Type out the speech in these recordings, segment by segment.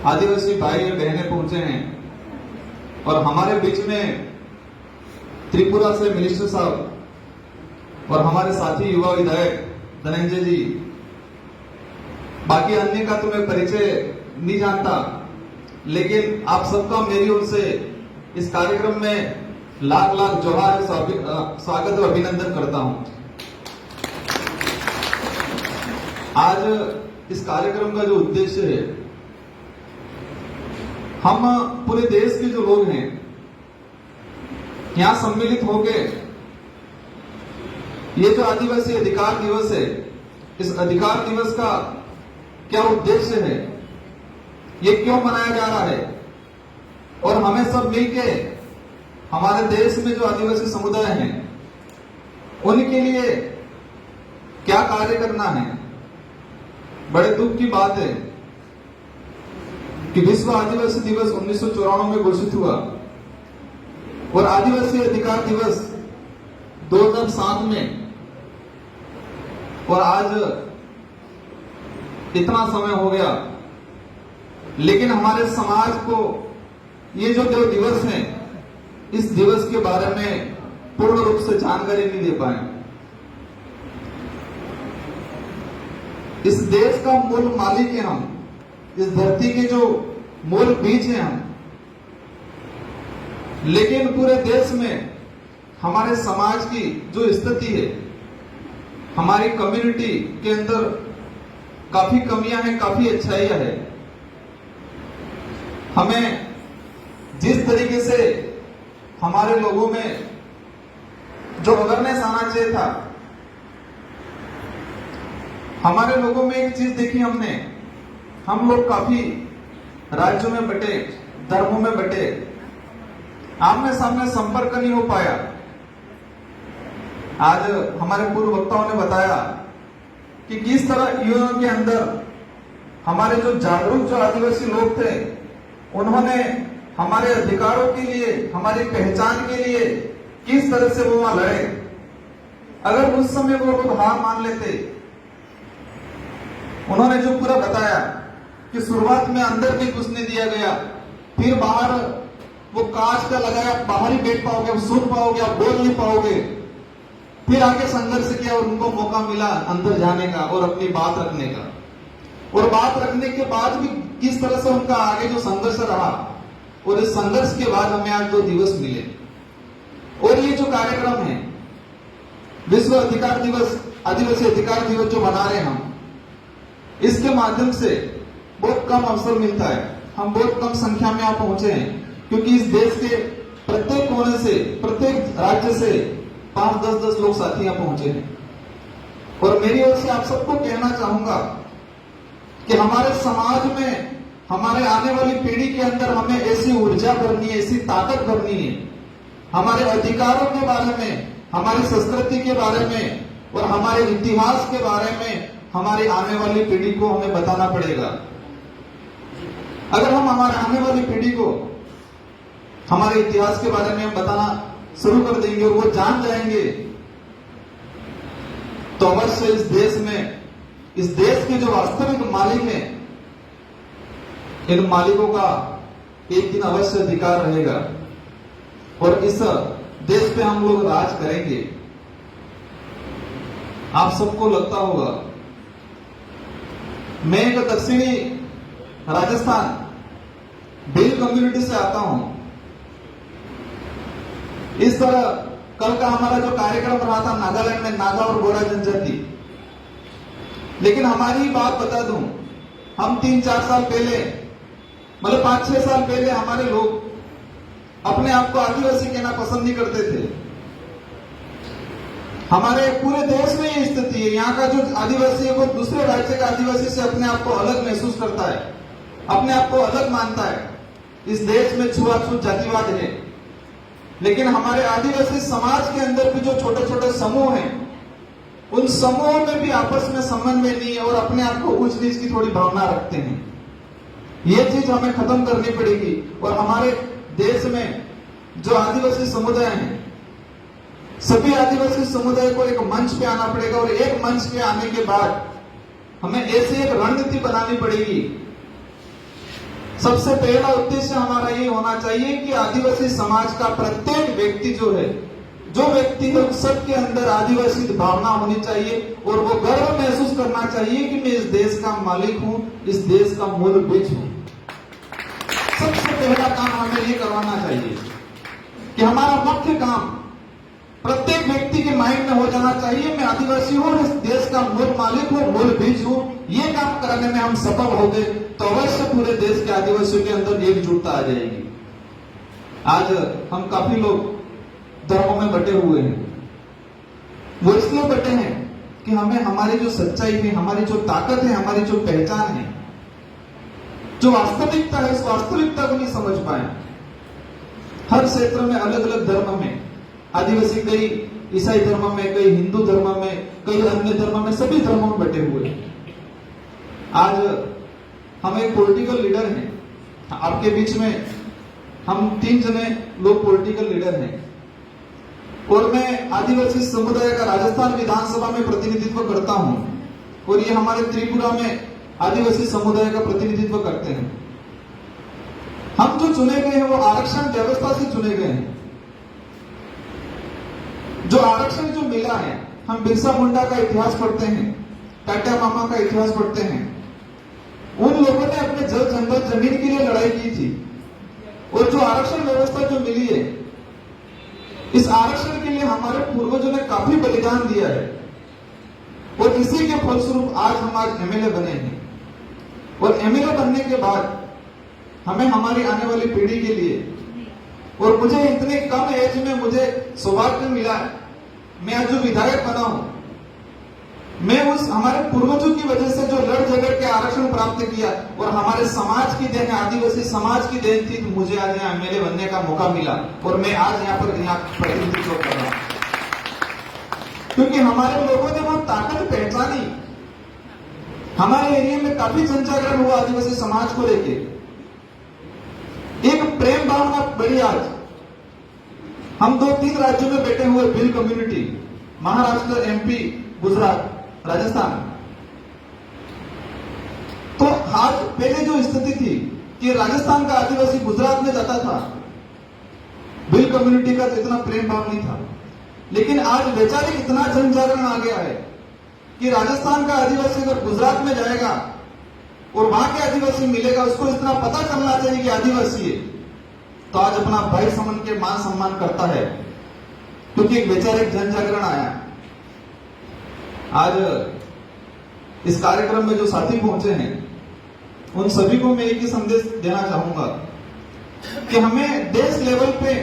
आदिवासी भाई और बहनें पहुंचे हैं और हमारे बीच में त्रिपुरा से मिनिस्टर साहब और हमारे साथी युवा विधायक धनंजय जी, बाकी अन्य का तो मैं परिचय नहीं जानता, लेकिन आप सबका मेरी ओर से इस कार्यक्रम में लाख लाख जोहार, स्वागत और अभिनंदन करता हूं। आज इस कार्यक्रम का जो उद्देश्य है, हम पूरे देश के जो लोग हैं यहां सम्मिलित होके ये जो आदिवासी अधिकार दिवस है, इस अधिकार दिवस का क्या उद्देश्य है, ये क्यों मनाया जा रहा है और हमें सब मिलके हमारे देश में जो आदिवासी समुदाय हैं उनके लिए क्या कार्य करना है। बड़े दुख की बात है कि विश्व आदिवासी दिवस 1994 में घोषित हुआ और आदिवासी अधिकार दिवस 2007 में, और आज इतना समय हो गया, लेकिन हमारे समाज को ये जो दो दिवस हैं, इस दिवस के बारे में पूर्ण रूप से जानकारी नहीं दे पाए। इस देश का मूल मालिक है हम, इस धरती के जो मूल बीज हैं हम, लेकिन पूरे देश में हमारे समाज की जो स्थिति है, हमारी कम्युनिटी के अंदर काफी कमियां हैं, काफी अच्छाइयां हैं। हमें जिस तरीके से हमारे लोगों में जो अवेयरनेस आना चाहिए था, हमारे लोगों में एक चीज देखी हमने, हम लोग काफी राज्यों में बटे, धर्मों में बटे, आमने सामने संपर्क नहीं हो पाया। आज हमारे पूर्व वक्ताओं ने बताया कि किस तरह यूएनओ के अंदर हमारे जो जागरूक जो आदिवासी लोग थे, उन्होंने हमारे अधिकारों के लिए, हमारी पहचान के लिए किस तरह से वो वहां लड़े। अगर उस समय वो लोग हार मान लेते, उन्होंने जो पूरा बताया कि शुरुआत में अंदर भी कुछ नहीं दिया गया, फिर बाहर वो कांच का लगाया, बाहर ही बैठ पाओगे, आप सुन पाओगे, आप बोल नहीं पाओगे, फिर आगे संघर्ष किया और उनको मौका मिला अंदर जाने का और अपनी बात रखने का, और बात रखने के बाद भी किस तरह से उनका आगे जो संघर्ष रहा, और इस संघर्ष के बाद हमें आज 2 दिवस मिले। और ये जो कार्यक्रम है, विश्व अधिकार दिवस, आदिवासी अधिकार दिवस जो मना रहे हैं हम, इसके माध्यम से बहुत कम अवसर मिलता है, हम बहुत कम संख्या में यहाँ पहुंचे हैं, क्योंकि इस देश के प्रत्येक कोने से, प्रत्येक राज्य से 5-10 लोग साथी यहाँ पहुंचे हैं। और मेरी ओर से आप सबको कहना चाहूंगा कि हमारे समाज में, हमारे आने वाली पीढ़ी के अंदर हमें ऐसी ऊर्जा भरनी है, ऐसी ताकत भरनी है, हमारे अधिकारों के बारे में, हमारी संस्कृति के बारे में और हमारे इतिहास के बारे में हमारी आने वाली पीढ़ी को हमें बताना पड़ेगा। अगर हम हमारे आने वाली पीढ़ी को हमारे इतिहास के बारे में हम बताना शुरू कर देंगे और वो जान जाएंगे, तो अवश्य इस देश में, इस देश के जो वास्तविक मालिक हैं, इन मालिकों का एक दिन अवश्य अधिकार रहेगा और इस देश पे हम लोग राज करेंगे। आप सबको लगता होगा, मैं एक दक्षिणी राजस्थान भील कम्युनिटी से आता हूं। इस तरह कल का हमारा जो कार्यक्रम रहा था नागालैंड में, नागा और गोरा जनजाति, लेकिन हमारी बात बता दूं, हम 3-4 साल पहले, मतलब 5-6 साल पहले हमारे लोग अपने आप को आदिवासी कहना पसंद नहीं करते थे। हमारे पूरे देश में ये स्थिति है, यहाँ का जो आदिवासी है वो दूसरे राज्य का आदिवासी से अपने आप को अलग महसूस करता है, अपने आप को अलग मानता है। इस देश में छुआछूत जातिवाद है, लेकिन हमारे आदिवासी समाज के अंदर भी जो छोटे छोटे समूह हैं, उन समूहों में भी आपस में समन्वय नहीं है और अपने आप को ऊंच नीच की थोड़ी भावना रखते हैं। ये चीज हमें खत्म करनी पड़ेगी और हमारे देश में जो आदिवासी समुदाय हैं, सभी आदिवासी समुदाय को एक मंच पे आना पड़ेगा और एक मंच पे आने के बाद हमें ऐसी एक रणनीति बनानी पड़ेगी सबसे पहला उद्देश्य हमारा ये होना चाहिए कि आदिवासी समाज का प्रत्येक व्यक्ति जो है, जो व्यक्ति है, सबके अंदर आदिवासी भावना होनी चाहिए और वो गर्व महसूस करना चाहिए कि मैं इस देश का मालिक हूं, इस देश का मूल बीज हूं। सबसे पहला काम हमें ये करवाना चाहिए कि हमारा मुख्य काम प्रत्येक व्यक्ति के माइंड में हो जाना चाहिए, मैं आदिवासी हूं, इस देश का मूल मालिक हूं, मूल बीज हूं। ये काम करने में हम सफल हो गए तो अवश्य पूरे देश के आदिवासियों के अंदर एकजुटता आ जाएगी। आज हम काफी लोग धर्मों में बटे हुए हैं। वो इसलिए बटे हैं कि हमें हमारी जो सच्चाई है, हमारी जो ताकत है, हमारी जो पहचान है, जो वास्तविकता है, उस वास्तविकता को नहीं समझ पाए। हर क्षेत्र में अलग अलग धर्म में आदिवासी, कई ईसाई धर्म में, कई हिंदू धर्म में, कई अन्य धर्म में, सभी धर्मों में बटे हुए हैं। आज हम एक पॉलिटिकल लीडर हैं, आपके बीच में हम 3 जने लोग पॉलिटिकल लीडर हैं और मैं आदिवासी समुदाय का राजस्थान विधानसभा में प्रतिनिधित्व करता हूं और ये हमारे त्रिपुरा में आदिवासी समुदाय का प्रतिनिधित्व करते हैं। हम जो चुने गए हैं वो आरक्षण व्यवस्था से चुने गए हैं। जो आरक्षण जो मिला है, हम बिरसा मुंडा का इतिहास पढ़ते हैं, टाटा मामा का इतिहास पढ़ते हैं। उन लोगों ने अपने जल जंगल जमीन के लिए लड़ाई की थी और जो आरक्षण व्यवस्था जो मिली है, इस आरक्षण के लिए हमारे पूर्वजों ने काफी बलिदान दिया है और इसी के फलस्वरूप आज हम आज एमएलए बने हैं। और एमएलए बनने के बाद हमें हमारी आने वाली पीढ़ी के लिए, और मुझे इतने कम एज में मुझे सौभाग्य मिला, मैं आज जो विधायक बना हूं, मैं उस हमारे पूर्वजों की वजह से जो लड़ झगड़ के आरक्षण प्राप्त किया और हमारे समाज की देन, आदिवासी समाज की देन थी, तो मुझे आज यहाँ एमएलए बनने का मौका मिला और मैं आज यहाँ पर प्रतिनिधित्व कर रहा हूं। क्योंकि हमारे लोगों ने वो ताकत पहचानी। हमारे एरिया में काफी जनजागरण हुआ आदिवासी समाज को लेके, एक प्रेम भावना बढ़ी। आज हम 2-3 राज्यों में बैठे हुए, भिल कम्युनिटी, महाराष्ट्र, एमपी, गुजरात, राजस्थान। तो आज पहले जो स्थिति थी कि राजस्थान का आदिवासी गुजरात में जाता था, भिल कम्युनिटी का तो इतना प्रेम भाव नहीं था, लेकिन आज वैचारिक इतना जनजागरण आ गया है कि राजस्थान का आदिवासी अगर गुजरात में जाएगा और वहां के आदिवासी मिलेगा, उसको इतना पता चलना चाहिए कि आदिवासी है, तो आज अपना भाई समझ के मान सम्मान करता है, क्योंकि एक वैचारिक जनजागरण आया। आज इस कार्यक्रम में जो साथी पहुंचे हैं, उन सभी को मैं एक ही संदेश देना चाहूंगा कि हमें देश लेवल पे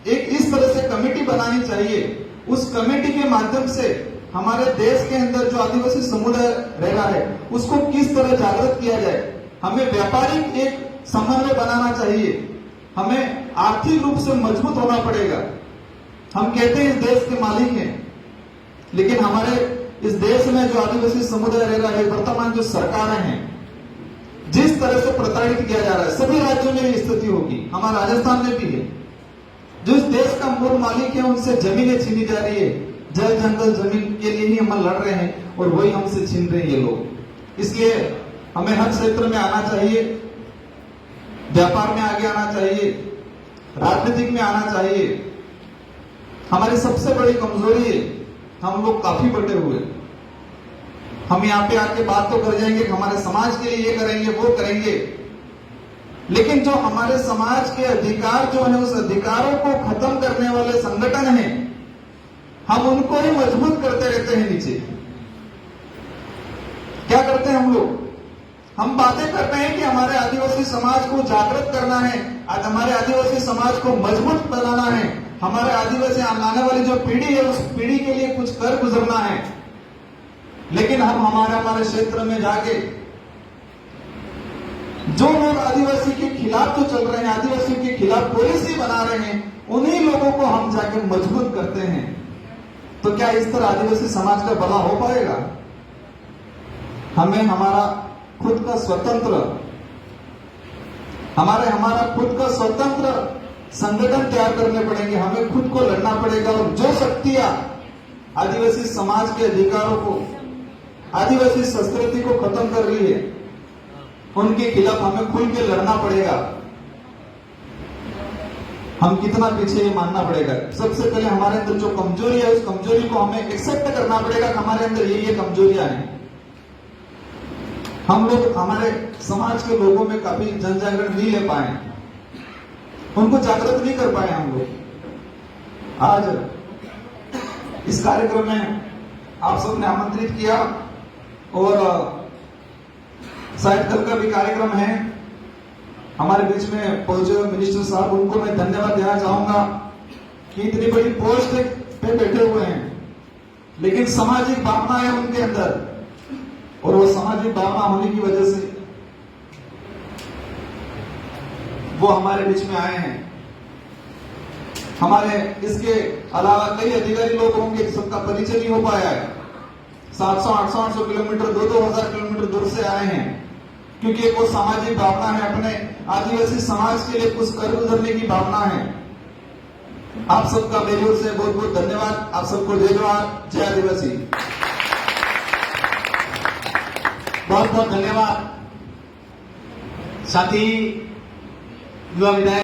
एक इस तरह से कमेटी बनानी चाहिए, उस कमेटी के माध्यम से हमारे देश के अंदर जो आदिवासी समुदाय रह रहा है उसको किस तरह जागृत किया जाए। हमें व्यापारिक एक समन्वय बनाना चाहिए, हमें आर्थिक रूप से मजबूत होना पड़ेगा। हम कहते हैं इस देश के मालिक हैं, लेकिन हमारे इस देश में जो आदिवासी समुदाय रह रहा है, वर्तमान जो सरकारें हैं, जिस तरह से प्रताड़ित किया जा रहा है, सभी राज्यों में ये स्थिति होगी, हमारे राजस्थान में भी है। जो इस देश का मूल मालिक है उनसे जमीनें छीनी जा रही है, जल जंगल जमीन के लिए ही हम लड़ रहे हैं और वही हमसे छीन रहे हैं ये लोग। इसलिए हमें हर क्षेत्र में आना चाहिए, व्यापार में आगे आना चाहिए, राजनीतिक में आना चाहिए। हमारी सबसे बड़ी कमजोरी है, हम लोग काफी बटे हुए। हम यहाँ पे आके बात तो कर जाएंगे कि हमारे समाज के लिए ये करेंगे, वो करेंगे, लेकिन जो हमारे समाज के अधिकार जो है, उस अधिकारों को खत्म करने वाले संगठन हैं, हम उनको ही मजबूत करते रहते हैं नीचे। क्या करते हैं हम लोग? हम बातें करते हैं कि हमारे आदिवासी समाज को जागृत करना है, आज हमारे आदिवासी समाज को मजबूत बनाना है, हमारे आदिवासी आने वाली जो पीढ़ी है उस पीढ़ी के लिए कुछ कर गुजरना है। लेकिन हम हमारे क्षेत्र में जाके जो लोग आदिवासी के खिलाफ जो चल रहे हैं, आदिवासी के खिलाफ पॉलिसी बना रहे हैं, उन्हीं लोगों को हम जाके मजबूत करते हैं। तो क्या इस तरह आदिवासी समाज का भला हो पाएगा? हमें हमारा खुद का स्वतंत्र संगठन तैयार करने पड़ेंगे, हमें खुद को लड़ना पड़ेगा। और जो शक्तियां आदिवासी समाज के अधिकारों को, आदिवासी संस्कृति को खत्म कर रही है, उनके खिलाफ हमें खुल के लड़ना पड़ेगा। हम कितना पीछे ये मानना पड़ेगा। सबसे पहले हमारे अंदर जो कमजोरी है उस कमजोरी को हमें एक्सेप्ट करना पड़ेगा कि हमारे अंदर ये कमजोरियां हैं। हम लोग हमारे समाज के लोगों में काफी जन जागरण नहीं ले पाए, उनको जागृत नहीं कर पाए हम लोग। आज इस कार्यक्रम में आप सबने आमंत्रित किया और शायद कल का भी कार्यक्रम है। हमारे बीच में पहुंचे हुए मिनिस्टर साहब, उनको मैं धन्यवाद देना चाहूंगा कि इतनी बड़ी पोस्ट पे बैठे हुए हैं, लेकिन सामाजिक भावना है उनके अंदर, और वो सामाजिक भावना होने की वजह से वो हमारे बीच में आए हैं। हमारे इसके अलावा कई अधिकारी लोग होंगे, सबका परिचय नहीं हो पाया है। 700, 800, 800 किलोमीटर, 2-2 हजार किलोमीटर दूर से आए हैं, क्योंकि एक वो सामाजिक भावना है, अपने आदिवासी समाज के लिए कुछ कर गुजरने की भावना है। आप सबका मेरी ओर से बहुत बहुत धन्यवाद। आप सबको जय जवाहर, जय आदिवासी। बहुत बहुत धन्यवाद। साथी युवा विधायक